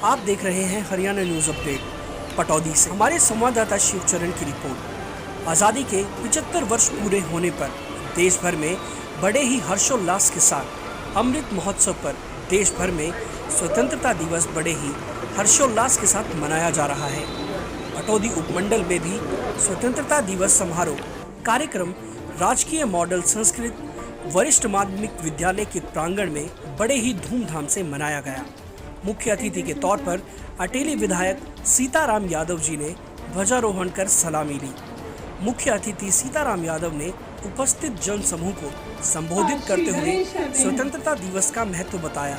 आप देख रहे हैं हरियाणा न्यूज़ अपडेट पटौदी से। हमारे संवाददाता शिवचरण की रिपोर्ट। आज़ादी के 75 वर्ष पूरे होने पर देश भर में बड़े ही हर्षोल्लास के साथ अमृत महोत्सव पर देश भर में स्वतंत्रता दिवस बड़े ही हर्षोल्लास के साथ मनाया जा रहा है। पटौदी उपमंडल में भी स्वतंत्रता दिवस समारोह कार्यक्रम राजकीय मॉडल संस्कृत वरिष्ठ माध्यमिक विद्यालय के प्रांगण में बड़े ही धूमधाम से मनाया गया। मुख्य अतिथि के तौर पर अटेली विधायक सीताराम यादव जी ने ध्वजारोहण कर सलामी ली। मुख्य अतिथि सीताराम यादव ने उपस्थित जन समूह को संबोधित करते हुए स्वतंत्रता दिवस का महत्व बताया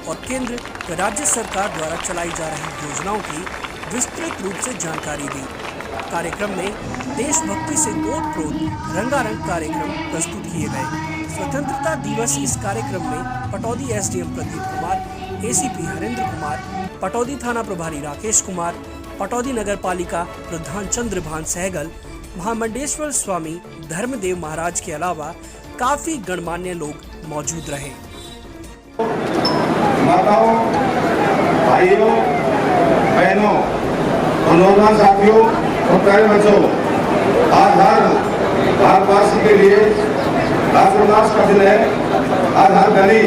और केंद्र व राज्य सरकार द्वारा चलाई जा रही योजनाओं की विस्तृत रूप से जानकारी दी। कार्यक्रम में देशभक्ति से ओतप्रोत रंगारंग कार्यक्रम प्रस्तुत किए गए। स्वतंत्रता दिवस इस कार्यक्रम में पटौदी एसडीएम प्रदीप कुमार, एसीपी हरेंद्र कुमार, पटौदी थाना प्रभारी राकेश कुमार, पटौदी नगर पालिका प्रधान चंद्रभान सहगल, महामंडेश्वर स्वामी धर्मदेव महाराज के अलावा काफी गणमान्य लोग मौजूद रहे। माताओं, भाइयों, बहनों, नौजवान साथियों और प्यारे बच्चों, आज हर भारतवासी के लिए राष्ट्रदास का दिन है। आज हर गली,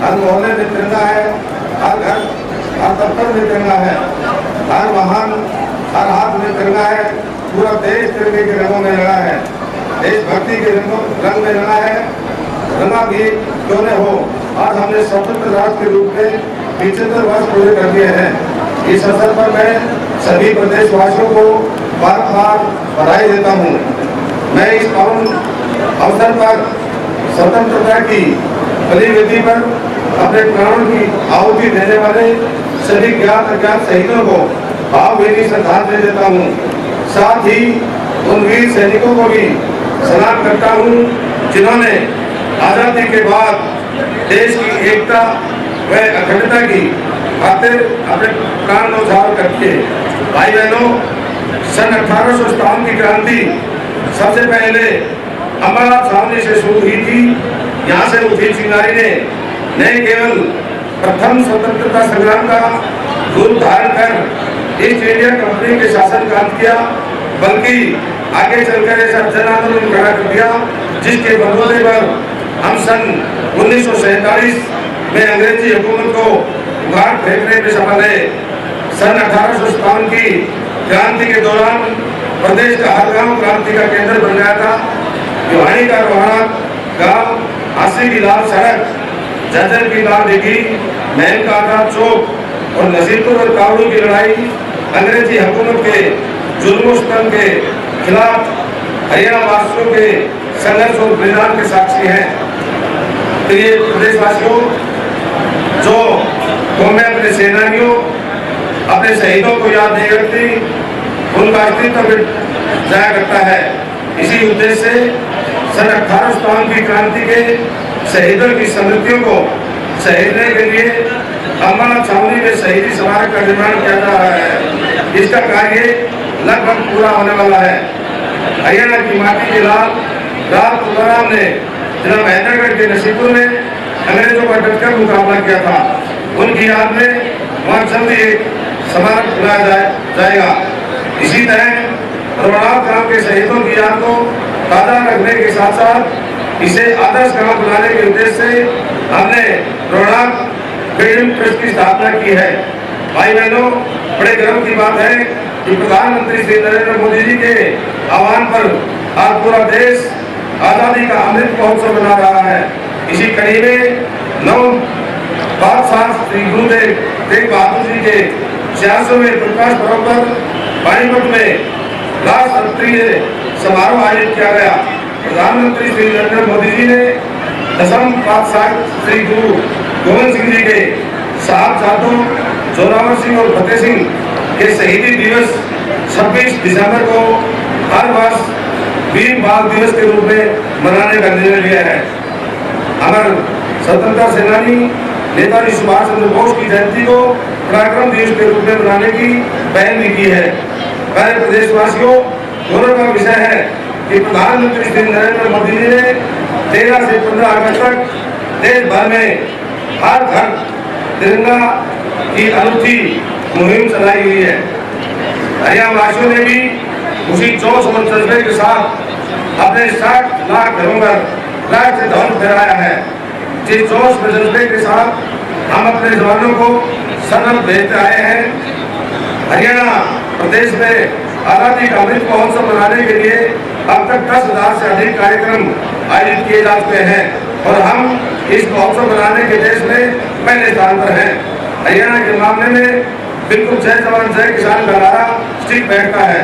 हर मोहल्ले में तिरंगा है, हर घर, हर दफ्तर में तिरंगा है, हर वाहन, हर हाथ में तिरंगा है। पूरा देश तिरंगे के रंगों में रंगा है, देशभक्ति के रंग में रंगा है। रंगा भी क्यों न हो, आज हमने स्वतंत्र राष्ट्र के रूप में 75 वर्ष पूरे कर दिए हैं। इस अवसर पर मैं सभी प्रदेशवासियों को बार बार बधाई देता हूँ। मैं इस पावन अवसर पर स्वतंत्रता की बलि वेदी पर अपने प्राणों की आहुति देने वाले सभी ज्ञात अज्ञात शहीदों को भावभीनी श्रद्धांजलि देता हूँ। साथ ही उन वीर सैनिकों को भी सलाम करता हूँ जिन्होंने आजादी के बाद देश की एकता व अखंडता की खातिर अपने प्राण न्यौछावर करके। भाई बहनों, सन 1857 की क्रांति सबसे पहले अमरनाथ छावनी से शुरू हुई थी। यहाँ से उठी चिंगारी ने न केवल प्रथम स्वतंत्रता संग्राम का रूप धारण कर ईस्ट इंडिया कंपनी के शासन का अंत किया, बल्कि आगे चलकर ऐसा जन आंदोलन खड़ा कर दिया जिसके बलबूते पर हम सन 1947 में अंग्रेजी हुकूमत को उखाड़ फेंकने में सफल है। सन 1857 की क्रांति के दौरान प्रदेश का हर गांव क्रांति का केंद्र बन गया था। भिवानी का रोहाना गांव, हांसी की लाल सड़क, झज्जर की लाल दिघी, महल का आजाद चौक और नसीरपुर और कावड़ू की लड़ाई अंग्रेजी हुकूमत के जुल्म सितम के खिलाफ हरियाणा वासियों के संघर्ष और बलिदान के साक्षी हैं। प्रिय प्रदेशवासियों, जो कौमें अपने सेनानियों, अपने शहीदों को याद नहीं करती, उनका अस्तित्व मिट जाया करता है। इसी उद्देश्य से सन 1857 की क्रांति के शहीदों की स्मृतियों को सहेजने के लिए अमरनाथ छावनी में शहीदी स्मारक का निर्माण किया जा रहा है। इसका कार्य लगभग पूरा होने वाला है। हरियाणा की माटी के लाल राज तुकाराम ने जिला महेंद्रगढ़ के नसीबपुर में अंग्रेजों का डटकर मुकाबला किया था। उनकी याद में वहाँ जल्द एक स्मारक बनाया जाएगा। इसी तरह रोहनाथ गांव के शहीदों की याद को ताजा रखने के साथ साथ इसे आदर्श गांव बनाने के उद्देश्य से हमने रोहनाथ फ्रीडम ट्रस्ट की स्थापना की है। भाई बहनों, बड़े गर्व की बात है कि प्रधानमंत्री श्री नरेंद्र मोदी जी के आह्वान पर आज पूरा देश आजादी का अमृत महोत्सव मना रहा है। इसी कड़ी में 9 बादशाह श्री गुरुदेव तेग बहादुर जी के 400वें प्रकाश पर्व पर पानीपत में राष्ट्रीय समारोह आयोजित किया गया। प्रधानमंत्री श्री नरेंद्र मोदी जी ने दसम पातशाह श्री गुरु गोविंद सिंह जी के साहबजादों जोरावर सिंह और फतेह सिंह के शहीदी दिवस 26 दिसंबर को हर वर्ष वीर बाल दिवस के रूप में मनाने का निर्णय लिया है। हमारे स्वतंत्रता सेनानी नेताजी सुभाष चंद्र बोस की जयंती को पराक्रम दिवस के रूप में मनाने की पहल भी की है। प्यारे प्रदेशवासियों, गौरव का विषय है कि प्रधानमंत्री श्री नरेंद्र मोदी जी ने 13 से 15 अगस्त तक देश भर में हर घर तिरंगा की अनूठी मुहिम चलाई हुई है। हरियाणा वासियों ने भी उसी जोश और जज्बे के साथ अपने 60 लाख घरों पर लाख से ध्वज फहराया है। जिस जोश और जज्बे के साथ हम अपने जवानों को सनद भेजते आए हैं। हरियाणा प्रदेश में आजादी का अमृत महोत्सव मनाने के लिए अब तक 10,000 से अधिक कार्यक्रम आयोजित किए जा चुके हैं और हम इस महोत्सव मनाने के देश में पहले स्थान पर हैं। हरियाणा के मामले में बिल्कुल जय जवान जय किसान का नारा स्टिक बैठता है।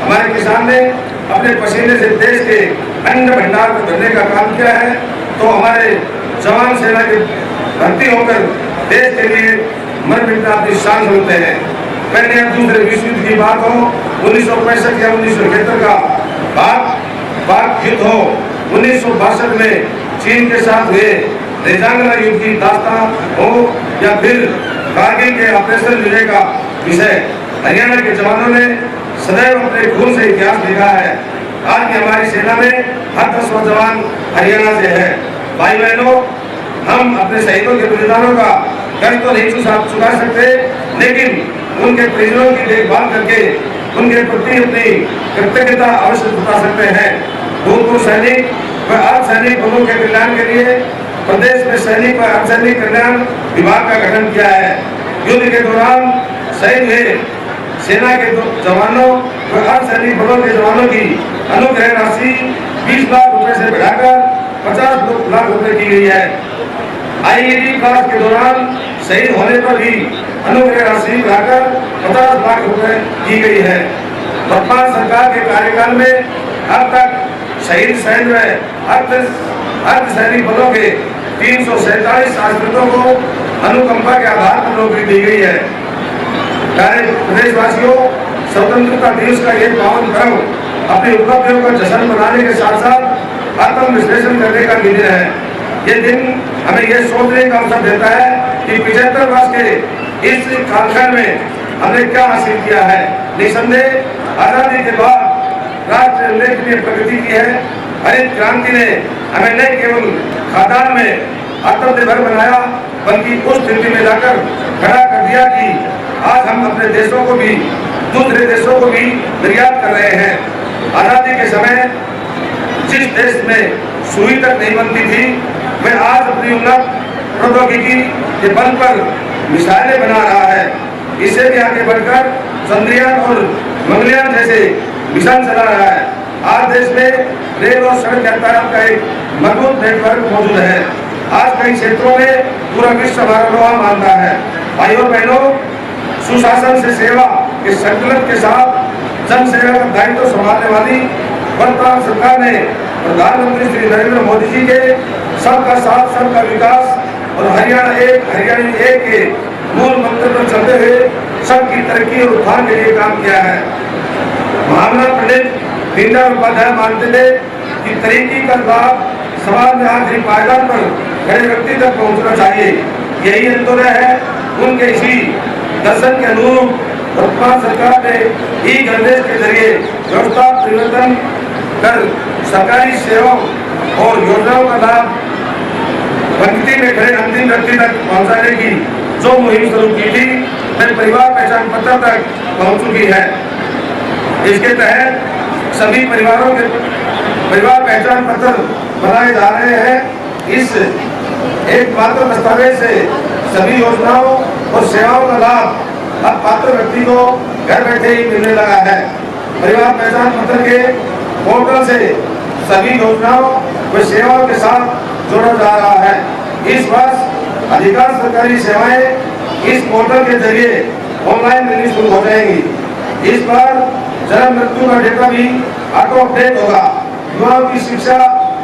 हमारे किसान ने अपने पसीने से देश के अन्न भंडार को भरने का काम किया है, तो हमारे जवान सेना के भर्ती होकर देश के लिए मर मिटना अपनी शान समझते हैं। पहले या दूसरे विश्व युद्ध की बात हो, 1965 या 1971 का पाक युद्ध हो, 1962 में चीन के साथ हुए रेजांगला युद्ध की दास्तान हो, या फिर कारगिल के ऑपरेशन विजय का विषय, हरियाणा के जवानों ने सदैव अपने खून से इतिहास लिखा है। आज की हमारी सेना में हर 10वां जवान हरियाणा से है। भाई बहनों, हम अपने शहीदों के बलिदानों का कर्ज तो नहीं चुका सकते, लेकिन उनके परिजनों की देखभाल करके उनके प्रति अपनी कृतज्ञता अवश्य जता सकते हैं। भूतपूर्व सैनिक व अर्धसैनिक बलों के कल्याण के लिए प्रदेश में सैनिक व अर्धसैनिक कल्याण विभाग का गठन किया है। युद्ध के दौरान शहीद हुए सेना के जवानों व अर्धसैनिक बलों के जवानों की अनुग्रह राशि 20 लाख रुपए से बढ़ाकर 50 लाख रुपए की गई है। IED ब्लास्ट के दौरान शहीद होने पर भी अनुग्रह राशि बढ़ाकर 50 लाख रुपए की गई है। वर्तमान सरकार के कार्यकाल में अब तक शहीद सैन्य व अर्धसैनिक बलों के 347 आश्रितों को अनुकंपा के आधार पर नौकरी दी गई है। प्रदेशवासियों, स्वतंत्रता दिवस का ये पावन पर्व अपनी उपलब्धियों का जश्न मनाने के साथ साथ आत्म विश्लेषण करने का दिन है। ये दिन हमें यह सोचने का अवसर देता है कि 75 वर्ष के इस कालखंड में हमने क्या हासिल किया है। निसंदेह आजादी के बाद राष्ट्र उल्लेखनीय प्रगति की है। हरित क्रांति ने हमें न केवल खाद्यान्न में आत्मनिर्भर बनाया, बल्कि उस स्थिति में लाकर खड़ा कर दिया कि आज हम अपने देशों को भी दूसरे देशों को भी निर्यात कर रहे हैं। आजादी के समय जिस देश में सुई तक नहीं बनती थी, वह आज अपनी उन्नत प्रौद्योगिकी के बल पर मिसाइलें बना रहा है। इससे भी आगे बढ़कर चंद्रयान और मंगलयान जैसे मिशन चला रहा है। आज देश में रेल और सड़क यातायात का एक मजबूत नेटवर्क मौजूद है। आज कई क्षेत्रों में पूरा विश्व हमारा लोहा मानता है। भाइयों बहनों, सुशासन से सेवा के संकल्प के साथ जन सेवा का दायित्व संभालने वाली वर्तमान सरकार ने प्रधानमंत्री श्री नरेंद्र मोदी जी के सबका साथ सबका विकास और हरियाणा एक हरियाणा एक के मूल मंत्र पर चलते हुए सबकी तरक्की और उत्थान के लिए काम किया है। महामना पंडित दीनदयाल उपाध्याय मानते थे कि तरक्की का लाभ समाज में आखिरी पायदान पर खड़े व्यक्ति तक पहुंचना चाहिए। यही अंत्योदय है। उनके इसी दर्शन के अनुरूप वर्तमान सरकार ने ई गणेश के जरिए व्यवस्था परिवर्तन कर सरकारी सेवाओं और योजनाओं का लाभ पंक्ति में खड़े अंतिम व्यक्ति तक पहुंचाने की जो मुहिम शुरू की थी, वह परिवार पहचान पत्र तक पहुंच चुकी है। इसके तहत सभी परिवारों के परिवार पहचान पत्र बनाए जा रहे हैं। इस एक मात्र दस्तावेज से सभी योजनाओं और सेवाओं का लाभ अब पात्र व्यक्ति को घर बैठे ही मिलने लगा है। परिवार पहचान पत्र के पोर्टल से सभी योजनाओं व सेवाओं के साथ जोड़ा जा रहा है। इस वर्ष अधिकांश सरकारी सेवाएं इस पोर्टल के जरिए ऑनलाइन मिलनी शुरू हो जाएंगी। इस बार जन्म मृत्यु का डेटा भी ऑटो अपडेट होगा। युवाओं की शिक्षा,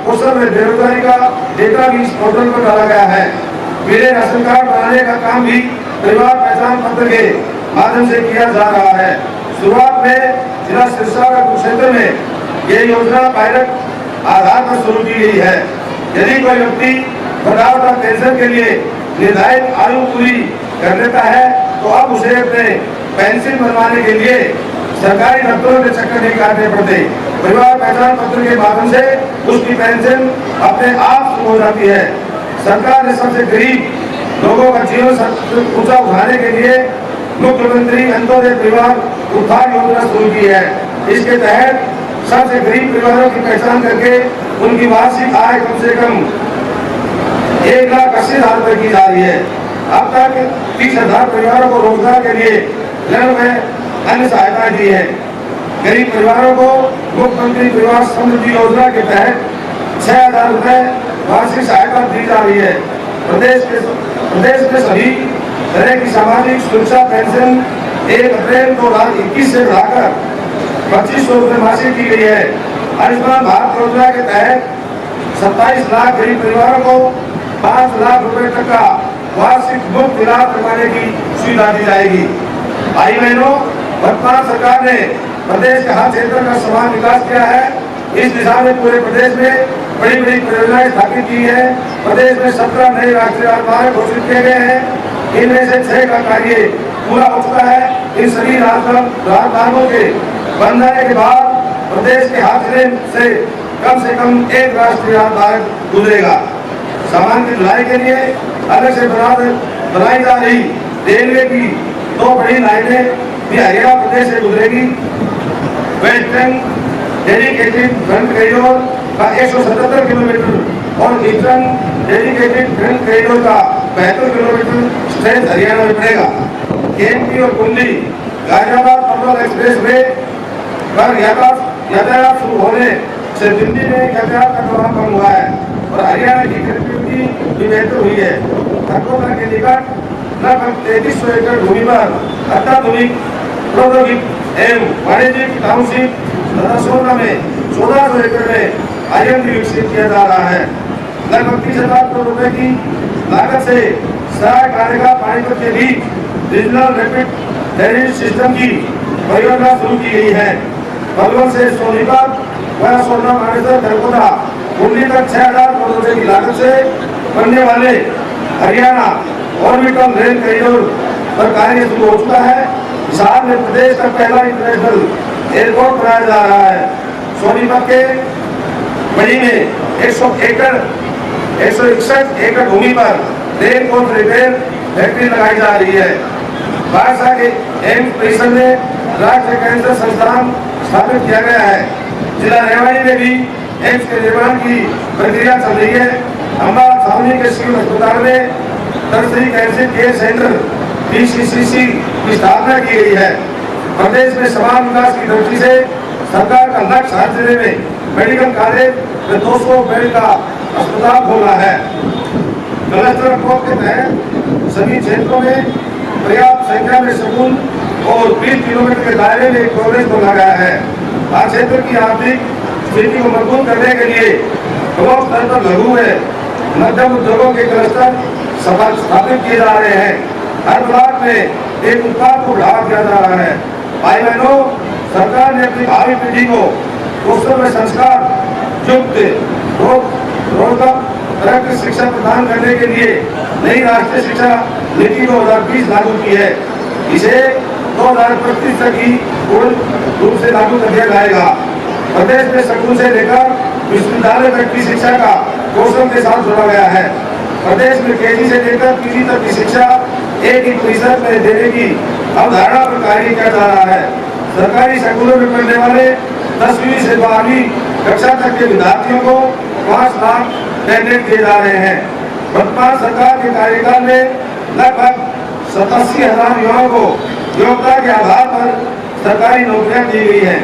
कौशल व बेरोजगारी का डेटा भी इस पोर्टल पर डाला गया है। पीले राशन कार्ड बनाने का काम भी परिवार पहचान पत्र के माध्यम से किया जा रहा है। शुरुआत में जिला सिरसा व कुरुक्षेत्र में ये योजना पायलट आधार पर शुरू की गई है। यदि कोई व्यक्ति वृद्धावस्था पेंशन के लिए निर्धारित आयु पूरी कर लेता है, तो अब उसे अपने पेंशन बनवाने के लिए सरकारी दफ्तरों के चक्कर नहीं काटने पड़ते। परिवार पहचान पत्र के माध्यम से उसकी पेंशन अपने आप शुरू हो जाती है। सरकार ने सबसे गरीब लोगों का जीवन स्तर ऊंचा उठाने के लिए मुख्यमंत्री अंत्योदय परिवार उत्थान योजना शुरू की है। इसके तहत सबसे गरीब परिवारों की पहचान करके उनकी वार्षिक आय कम से कम 1,80,000 रुपए की जा रही है। अब तक 30,000 परिवारों को रोजगार के लिए ऋण व अन्य सहायता दी है। गरीब परिवारों को मुख्यमंत्री परिवार समृद्धि योजना के तहत 6,000 रुपए वार्षिक सहायता दी जा रही है। प्रदेश में सभी तरह की सामाजिक सुरक्षा पेंशन 1 अप्रैल 2021 से बढ़ाकर 2,500 रुपए मासिक की गई है। आयुष्मान भारत योजना के तहत 27 लाख गरीब परिवारों को 5 लाख रुपए तक का वार्षिक मुफ्त इलाज करवाने की सुविधा दी जाएगी। भाई बहनों, वर्तमान सरकार ने प्रदेश के हर क्षेत्र का समान विकास किया है। इस दिशा में पूरे प्रदेश में बड़ी बड़ी परियोजनाएं स्थापित की है। प्रदेश में 17 नए राष्ट्रीय राजमार्ग घोषित किए गए हैं। इनमें से 6 का कार्य पूरा हो चुका है। इन सभी राजमार्गों के बन जाने के बाद प्रदेश के हर जिले से कम 1 राष्ट्रीय राजमार्ग गुजरेगा। सामान की ढुलाई के लिए अलग से बनाई जा रही रेलवे की 2 बड़ी लाइनें भी हरियाणा प्रदेश से गुजरेगी। वेस्टर्न डेडिकेटेड फ्रंट कॉरिडोर का 177 किलोमीटर और ईस्टर्न डेडिकेटेड फ्रंट कॉरिडोर का 72 किलोमीटर स्ट्रेच हरियाणा में पड़ेगा। केएमपी और कुंडली गाजियाबाद पंचकुला एक्सप्रेस वे पर यातायात शुरू होने से दिल्ली में यातायात का प्रभाव कम हुआ है और हरियाणा की कनेक्टिविटी भी बेहतर हुई है। धर्मोदा के निकट लगभग 3300 एकड़ भूमि पर अत्याधुनिक प्रौद्योगिक एवं वाणिज्यिक टाउनशिप तथा सोना में 1400 एकड़ में आईएमडी विकसित किया जा रहा है। लगभग 30,000 करोड़ रुपए की लागत से सहायक कारेगा पानीपत के बीच रीजनल रैपिड ड्रेनेज सिस्टम की परियोजना शुरू की गई है। पलवल से सोनीपत व सोना मानेसर धर्मोदा कुंडली तक 6,000 करोड़ रुपए की लागत से बनने वाले हरियाणा ऑर्बिटल रेल कॉरिडोर पर कार्य शुरू हो चुका है। हिसार में प्रदेश का पहला इंटरनेशनल एयरपोर्ट बनाया जा रहा है। सोनीपत के बड़ी में 161 एकड़ भूमि पर रेल कोच रिपेयर फैक्ट्री लगाई जा रही है। बारसा के एम्स परिसर में राष्ट्रीय कैंसर संस्थान स्थापित किया गया है। जिला रेवाड़ी में भी एम्स के निर्माण की प्रक्रिया चल रही है। अम्बाला छावनी के सिविल अस्पताल में tertiary cancer care centre PCCC की स्थापना की गई है। प्रदेश में समान विकास की दृष्टि से सरकार का लक्ष्य हर जिले में मेडिकल कॉलेज में 200 बेड का अस्पताल खोलना है। क्लस्टर अप्रोच के तहत सभी क्षेत्रों में पर्याप्त संख्या में स्कूल और 20 किलोमीटर के दायरे में एक कॉलेज खोला गया है। हर क्षेत्र की आर्थिक स्थिति को मजबूत करने के लिए ब्लॉक स्तर पर लघु व मध्यम उद्योगों के क्लस्टर स्थापित किए जा रहे हैं। हर ब्लॉक में एक उत्पाद को बढ़ावा दिया जा रहा है। भाई बहनों, सरकार ने अपनी भावी पीढ़ी को कौशल व संस्कार युक्त रोजगार शिक्षा प्रदान करने के लिए नई राष्ट्रीय शिक्षा नीति 2020 लागू की है। इसे 2025 तक ही पूर्ण रूप से लागू कर दिया जाएगा। प्रदेश में स्कूल से लेकर विश्वविद्यालय तक की शिक्षा का कौशल के साथ जोड़ा गया है। प्रदेश में KG से लेकर PG तक की शिक्षा एक ही परिसर में देने की अवधारणा पर कार्य किया जा रहा है। सरकारी स्कूलों में पढ़ने वाले 10वीं से 12वीं कक्षा तक के विद्यार्थियों को 5 लाख टैबलेट दिए जा रहे हैं। वर्तमान सरकार के कार्यकाल में लगभग 87,000 युवाओं को योग्यता के आधार पर सरकारी नौकरियां दी गई है।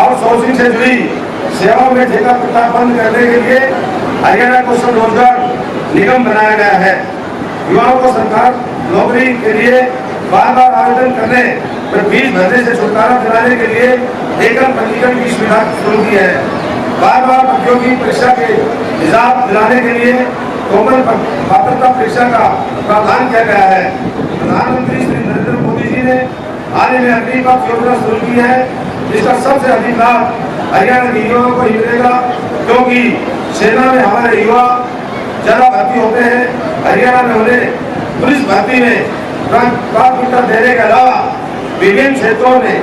आउटसोर्सिंग से जुड़ी सेवाओं में ठेका प्रथा बंद करने के लिए हरियाणा कौशल रोजगार निगम बनाया गया है। युवाओं को सरकार नौकरी के लिए बार-बार आवेदन करने पर फीस भरने से छुटकारा दिलाने के लिए एकल पंजीकरण की सुविधा शुरू की है। बार-बार प्रतियोगी परीक्षा के हिसाब दिलाने के लिए कॉमन पात्रता परीक्षा का प्रावधान किया गया है। प्रधानमंत्री श्री नरेंद्र मोदी जी ने हाल ही में अग्निपथ योजना शुरू की है, जिसका सबसे अधिक लाभ हरियाणा के युवाओं को ही मिलेगा, क्योंकि सेना में हमारे युवा ज्यादा भर्ती होते हैं। हरियाणा में उन्हें पुलिस भर्ती में प्राथमिकता देने के अलावा विभिन्न क्षेत्रों में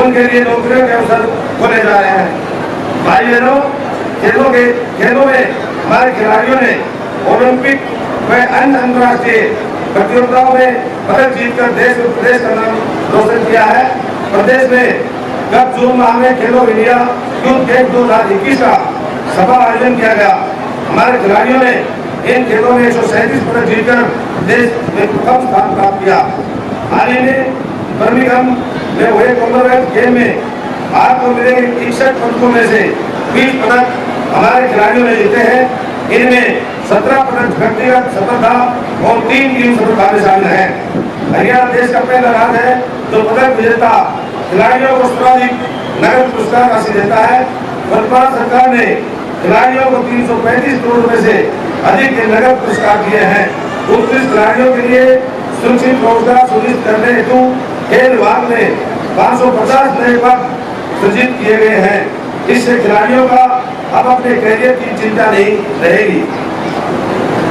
उनके लिए नौकरियों के अवसर खोले जा रहे हैं। भाई बहनों, खेलों में हमारे खिलाड़ियों ने ओलंपिक व अन्य अंतर्राष्ट्रीय प्रतियोगिताओं में पदक जीतकर देश और प्रदेश का नाम रोशन किया है। प्रदेश में गत जून माह में खेलो इंडिया यूथ गेम 2021 का सफल आयोजन किया गया। हमारे खिलाड़ियों ने इन खेलों में 137 पदक जीतकर देश में प्रथम स्थान प्राप्त किया। हाल ही में बर्मिंघम में हुए कॉमनवेल्थ गेम में भारत को मिले 61 पदकों में से 20 पदक हमारे खिलाड़ियों ने जीते हैं। इनमें 17 पदक व्यक्तिगत सफलता और 3 टीम सफलता में शामिल है। हरियाणा देश का पहला राज्य है जो पदक विजेता खिलाड़ियों को सर्वाधिक नगद पुरस्कार राशि देता है। वर्तमान सरकार ने खिलाड़ियों को 335 करोड़ रुपए से अधिक के नगद पुरस्कार दिए हैं। उत्कृष्ट खिलाड़ियों के लिए सुरक्षित रोजगार सुनिश्चित करने हेतु खेल विभाग ने 550 नए पद सृजित किए गए हैं। इससे खिलाड़ियों का अब अपने कैरियर की चिंता नहीं रहेगी।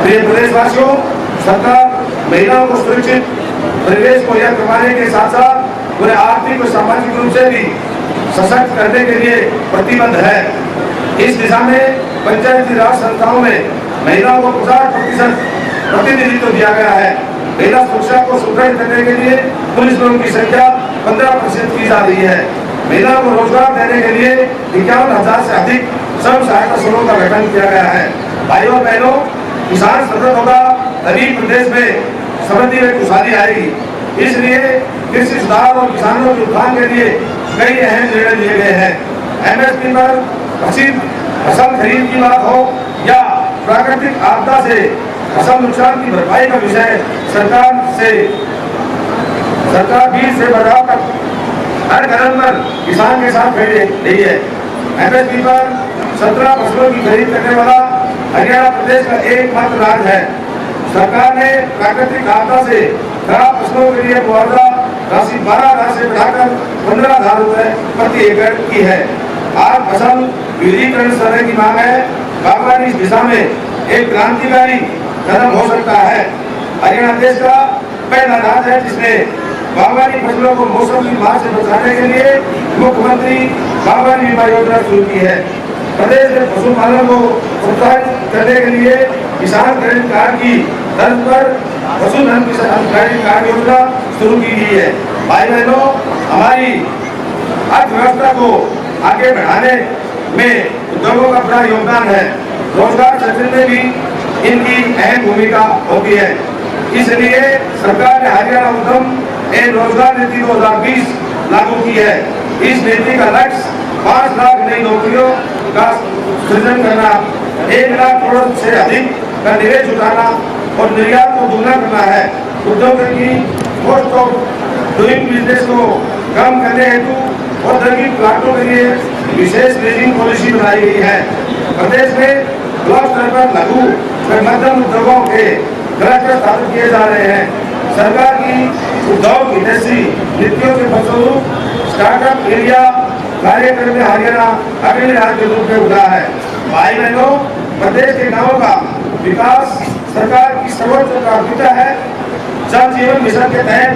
प्रिय प्रदेशवासियों, सरकार महिलाओं को सुरक्षित परिवेश मुहैया करवाने के साथ साथ उन्हें आर्थिक और सामाजिक रूप से भी सशक्त करने के लिए प्रतिबद्ध है। इस दिशा में पंचायती राज संस्थाओं में महिलाओं को 50% प्रतिनिधित्व दिया गया है। महिला सुरक्षा को सुदृढ़ करने के लिए पुलिस बलों की संख्या 15% की जा रही है। महिलाओं को रोजगार देने के लिए 51,000 से अधिक स्वयं सहायता समूहों का गठन किया गया है। भाइयों और बहनों, किसान समृद्ध होगा तभी प्रदेश में समृद्धि में खुशहाली आएगी। इसलिए कृषि सुधार और किसानों के उत्थान के लिए कई अहम निर्णय लिए गए हैं। MSP पर फसल खरीद की बात हो या प्राकृतिक आपदा से फसल नुकसान की भरपाई का विषय सरकार बीज से बचाव तक हर कदम पर किसान के साथ खड़ी रही है। MSP पर 17 फसलों की खरीद करने वाला हरियाणा प्रदेश का एकमात्र राज्य है। सरकार ने प्राकृतिक आपदा से खराब फसलों के लिए मुआवजा राशि 12,000 से बढ़ाकर 15,000 रुपए प्रति एकड़ की है। आज फसल विविधीकरण करने की मांग है। बागवानी इस दिशा में एक क्रांतिकारी कदम हो सकता है। हरियाणा देश का पहला राज्य है जिसने बागवानी फसलों को मौसम की मार से बचाने के लिए मुख्यमंत्री बागवानी बीमा योजना शुरू की है। प्रदेश में पशुपालन को प्रोत्साहित करने के लिए किसान क्रेडिट कार्ड की तर्ज पर पशुधन किसान क्रेडिट कार्ड योजना शुरू की गई है। भाई बहनों, हमारी अर्थव्यवस्था को आगे बढ़ाने में उद्योगों का बड़ा योगदान है। रोजगार सृजन में भी इनकी अहम भूमिका होती है। इसलिए सरकार ने हरियाणा उद्यम एवं रोजगार नीति 2020 लागू की है। इस नीति का लक्ष्य 5 लाख नई नौकरियों का सृजन करना, 1 लाख करोड़ से अधिक का निवेश जुटाना और निर्यात को दोगुना करना है। उद्योगों की कॉस्ट ऑफ डूइंग बिजनेस को कम करने हेतु औद्योगिक प्लांटों के लिए विशेष लीजिंग पॉलिसी बनाई गई है। प्रदेश में ब्लॉक स्तर पर लघु व मध्यम उद्योगों के क्लस्टर स्थापित किए जा रहे हैं। सरकार की उद्योग हितैषी नीतियों के फलस्वरूप स्टार्टअप इंडिया कार्यक्रम में हरियाणा अग्रणी राज्य के रूप में उभरा है। भाई बहनों, प्रदेश के गांवों का विकास सरकार की सर्वोच्च प्राथमिकता है। जल जीवन मिशन के तहत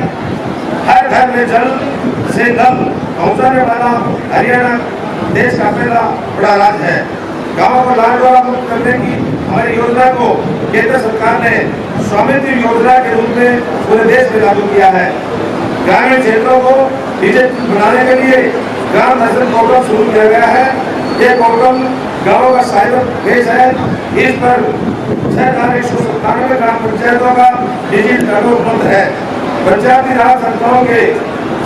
हर घर में जल से नल पहुंचाने वाला हरियाणा देश का पहला बड़ा राज्य है। गांवों को लाडवाला मुक्त करने की हमारी योजना को केंद्र सरकार ने स्वामित्व योजना के रूप में पूरे देश में लागू किया है। ग्रामीण क्षेत्रों को डिजिटल बनाने के लिए ग्राम दर्शन पोर्टल शुरू किया गया है। ये पोर्टल गाँवों का साइबर बेस है। इस पर 6,197 ग्राम पंचायतों का डिजिटल डाटा उपलब्ध है। पंचायती राज संस्थाओं के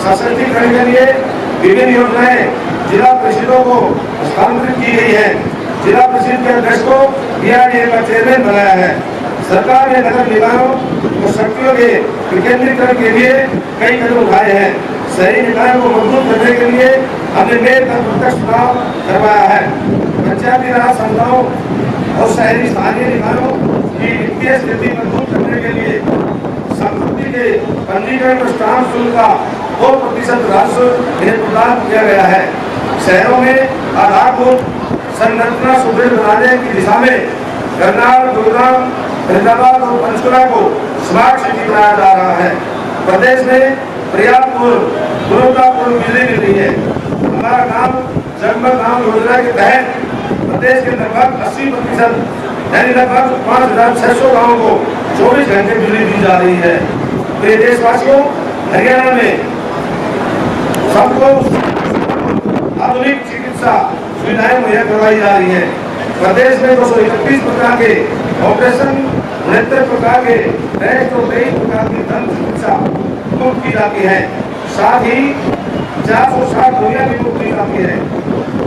सशक्तिकरण के लिए विभिन्न योजनाएं जिला परिषदों को हस्तांतरित की गई है। जिला परिषद के अध्यक्ष को DRDA का चेयरमैन बनाया है। सरकार ने नगर निकायों और शक्तियों के विकेंद्रीकरण के लिए कई कदम उठाए हैं। शहरी निकायों को मजबूत करने के लिए हमने मेयर का प्रत्यक्ष चुनाव करवाया है। पंचायती राज संस्थाओं और शहरी स्थानीय निकायों की वित्तीय स्थिति मजबूत करने के लिए संपत्ति के पंजीकरण और स्टाम्प शुल्क का 2% राजस्व इन्हें प्रदान किया गया है। शहरों में आधारभूत संरचना सुदृढ़ बनाने की दिशा में करनाल, गुरुग्राम, फरीदाबाद और पंचकुला को स्मार्ट सिटी बनाया जा रहा है। प्रदेश में पर्याप्त गुणवत्तापूर्ण बिजली मिल रही है। हमारा गांव जगमग गांव योजना के तहत प्रदेश के लगभग 80% यानी लगभग 5,600 गाँवों को 24 घंटे बिजली दी जा रही है। प्रिय देशवासियों, हरियाणा में सबको आधुनिक चिकित्सा सुविधाएं मुहैया करवाई जा रही है। प्रदेश में 231 प्रकार के ऑपरेशन, 69 प्रकार के टेस्ट और 23 प्रकार की दंत चिकित्सा मुफ्त की जाती है। साथ ही 460 दवाइयां भी मुफ्त दी जाती है।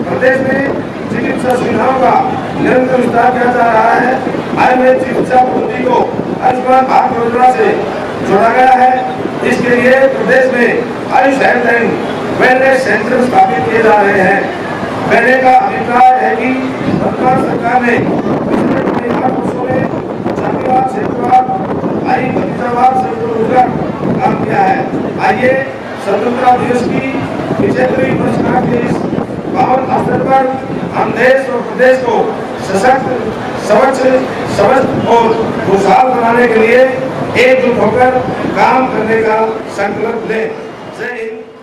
प्रदेश में चिकित्सा सुविधाओं का निरंतर विस्तार किया जा रहा है। आयुर्वेद चिकित्सा पद्धति को आयुष्मान भारत योजना से जोड़ा गया है। इसके लिए प्रदेश में Ayush health and wellness centre स्थापित किए जा रहे हैं। मैंने का अभिप्राय है कि वर्तमान सरकार ने पिछले 8 वर्षों में जातिवाद, क्षेत्रवाद, भाई भतीजावाद से उठकर काम किया है। आइए स्वतंत्रता दिवस की 75वीं वर्षगांठ के इस पावन अवसर पर हम देश और प्रदेश को सशक्त, स्वच्छ, समृद्ध और खुशहाल बनाने के लिए एकजुट होकर काम करने का संकल्प लें। जय हिंद।